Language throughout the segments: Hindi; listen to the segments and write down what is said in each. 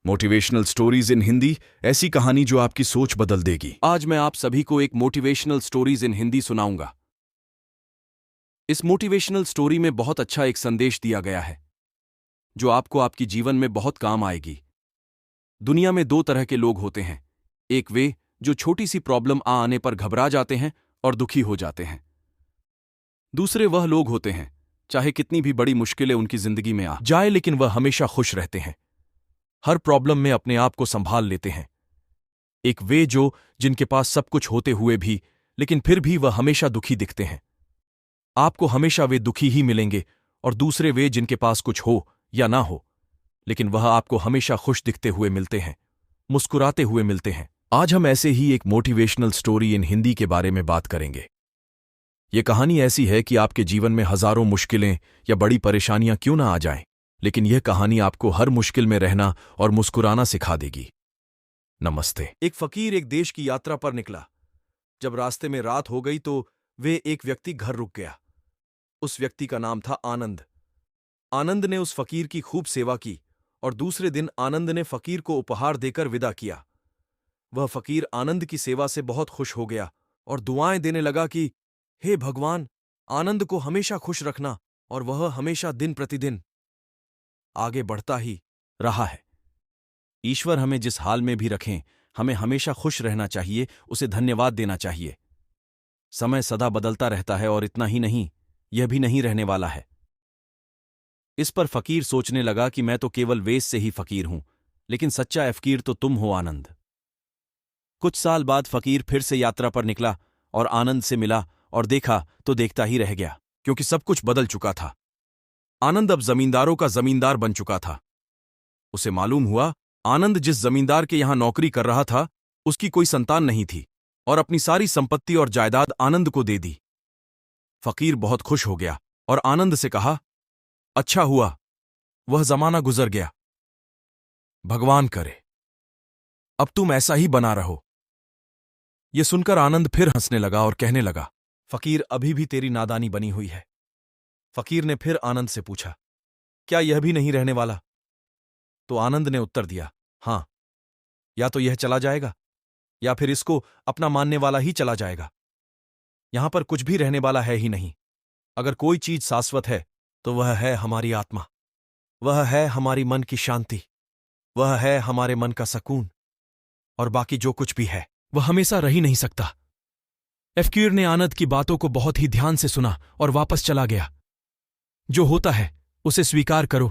मोटिवेशनल स्टोरीज इन हिंदी, ऐसी कहानी जो आपकी सोच बदल देगी। आज मैं आप सभी को एक मोटिवेशनल स्टोरीज इन हिंदी सुनाऊंगा। इस मोटिवेशनल स्टोरी में बहुत अच्छा एक संदेश दिया गया है जो आपको आपकी जीवन में बहुत काम आएगी। दुनिया में दो तरह के लोग होते हैं, एक वे जो छोटी सी प्रॉब्लम आने पर घबरा जाते हैं और दुखी हो जाते हैं। दूसरे वह लोग होते हैं चाहे कितनी भी बड़ी मुश्किलें उनकी जिंदगी में आ जाए लेकिन वह हमेशा खुश रहते हैं, हर प्रॉब्लम में अपने आप को संभाल लेते हैं। एक वे जो जिनके पास सब कुछ होते हुए भी लेकिन फिर भी वह हमेशा दुखी दिखते हैं। आपको हमेशा वे दुखी ही मिलेंगे। और दूसरे वे जिनके पास कुछ हो या ना हो लेकिन वह आपको हमेशा खुश दिखते हुए मिलते हैं, मुस्कुराते हुए मिलते हैं। आज हम ऐसे ही एक मोटिवेशनल स्टोरी इन हिंदी के बारे में बात करेंगे। ये कहानी ऐसी है कि आपके जीवन में हजारों मुश्किलें या बड़ी परेशानियां क्यों ना आ जाएं, लेकिन यह कहानी आपको हर मुश्किल में रहना और मुस्कुराना सिखा देगी। नमस्ते। एक फकीर एक देश की यात्रा पर निकला। जब रास्ते में रात हो गई तो वे एक व्यक्ति घर रुक गया। उस व्यक्ति का नाम था आनंद। आनंद ने उस फकीर की खूब सेवा की और दूसरे दिन आनंद ने फकीर को उपहार देकर विदा किया। वह फकीर आनंद की सेवा से बहुत खुश हो गया और दुआएं देने लगा कि हे भगवान, आनंद को हमेशा खुश रखना और वह हमेशा दिन प्रतिदिन आगे बढ़ता ही रहा है। ईश्वर हमें जिस हाल में भी रखें, हमें हमेशा खुश रहना चाहिए, उसे धन्यवाद देना चाहिए। समय सदा बदलता रहता है और इतना ही नहीं, यह भी नहीं रहने वाला है। इस पर फकीर सोचने लगा कि मैं तो केवल वेश से ही फकीर हूं, लेकिन सच्चा फकीर तो तुम हो आनंद। कुछ साल बाद फकीर फिर से यात्रा पर निकला और आनंद से मिला और देखा तो देखता ही रह गया, क्योंकि सब कुछ बदल चुका था। आनंद अब जमींदारों का जमींदार बन चुका था। उसे मालूम हुआ आनंद जिस जमींदार के यहां नौकरी कर रहा था उसकी कोई संतान नहीं थी और अपनी सारी संपत्ति और जायदाद आनंद को दे दी। फकीर बहुत खुश हो गया और आनंद से कहा, अच्छा हुआ, वह जमाना गुजर गया। भगवान करे अब तुम ऐसा ही बना रहो। यह सुनकर आनंद फिर हंसने लगा और कहने लगा, फकीर अभी भी तेरी नादानी बनी हुई है। फकीर ने फिर आनंद से पूछा, क्या यह भी नहीं रहने वाला? तो आनंद ने उत्तर दिया, हां, या तो यह चला जाएगा या फिर इसको अपना मानने वाला ही चला जाएगा। यहां पर कुछ भी रहने वाला है ही नहीं। अगर कोई चीज शाश्वत है तो वह है हमारी आत्मा, वह है हमारी मन की शांति, वह है हमारे मन का सुकून, और बाकी जो कुछ भी है वह हमेशा रह ही नहीं सकता। फकीर ने आनंद की बातों को बहुत ही ध्यान से सुना और वापस चला गया। जो होता है उसे स्वीकार करो।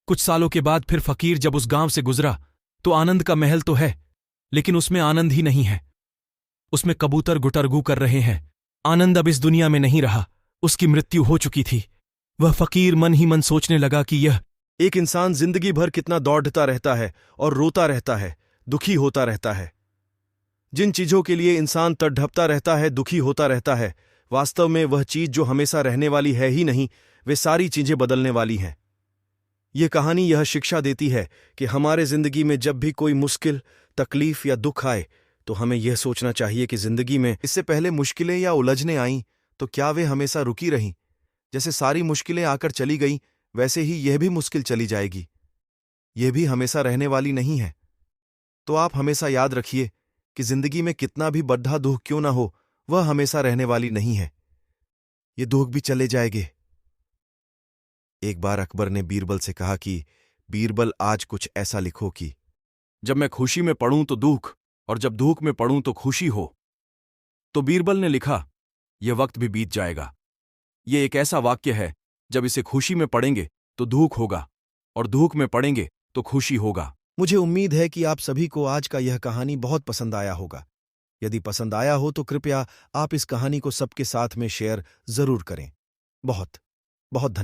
कुछ सालों के बाद फिर फकीर जब उस गांव से गुजरा तो आनंद का महल तो है लेकिन उसमें आनंद ही नहीं है। उसमें कबूतर गुटरगू कर रहे हैं। आनंद अब इस दुनिया में नहीं रहा, उसकी मृत्यु हो चुकी थी। वह फकीर मन ही मन सोचने लगा कि यह एक इंसान जिंदगी भर कितना दौड़ता रहता है और रोता रहता है, दुखी होता रहता है। जिन चीजों के लिए इंसान तड़पता रहता है, दुखी होता रहता है, वास्तव में वह चीज जो हमेशा रहने वाली है ही नहीं, वे सारी चीजें बदलने वाली हैं। यह कहानी यह शिक्षा देती है कि हमारे जिंदगी में जब भी कोई मुश्किल, तकलीफ या दुख आए तो हमें यह सोचना चाहिए कि जिंदगी में इससे पहले मुश्किलें या उलझनें आईं तो क्या वे हमेशा रुकी रहीं? जैसे सारी मुश्किलें आकर चली गईं वैसे ही यह भी मुश्किल चली जाएगी। यह भी हमेशा रहने वाली नहीं है। तो आप हमेशा याद रखिए कि जिंदगी में कितना भी बड़ा दुख क्यों ना हो, वह हमेशा रहने वाली नहीं है। ये दुख भी चले जाएंगे। एक बार अकबर ने बीरबल से कहा कि बीरबल, आज कुछ ऐसा लिखो कि जब मैं खुशी में पढ़ूं तो दुख और जब दुख में पढ़ूं तो खुशी हो। तो बीरबल ने लिखा, यह वक्त भी बीत जाएगा। यह एक ऐसा वाक्य है, जब इसे खुशी में पढ़ेंगे तो दुख होगा और दुख में पढ़ेंगे तो खुशी होगा। मुझे उम्मीद है कि आप सभी को आज का यह कहानी बहुत पसंद आया होगा। यदि पसंद आया हो तो कृपया आप इस कहानी को सबके साथ में शेयर जरूर करें। बहुत बहुत धन्यवाद।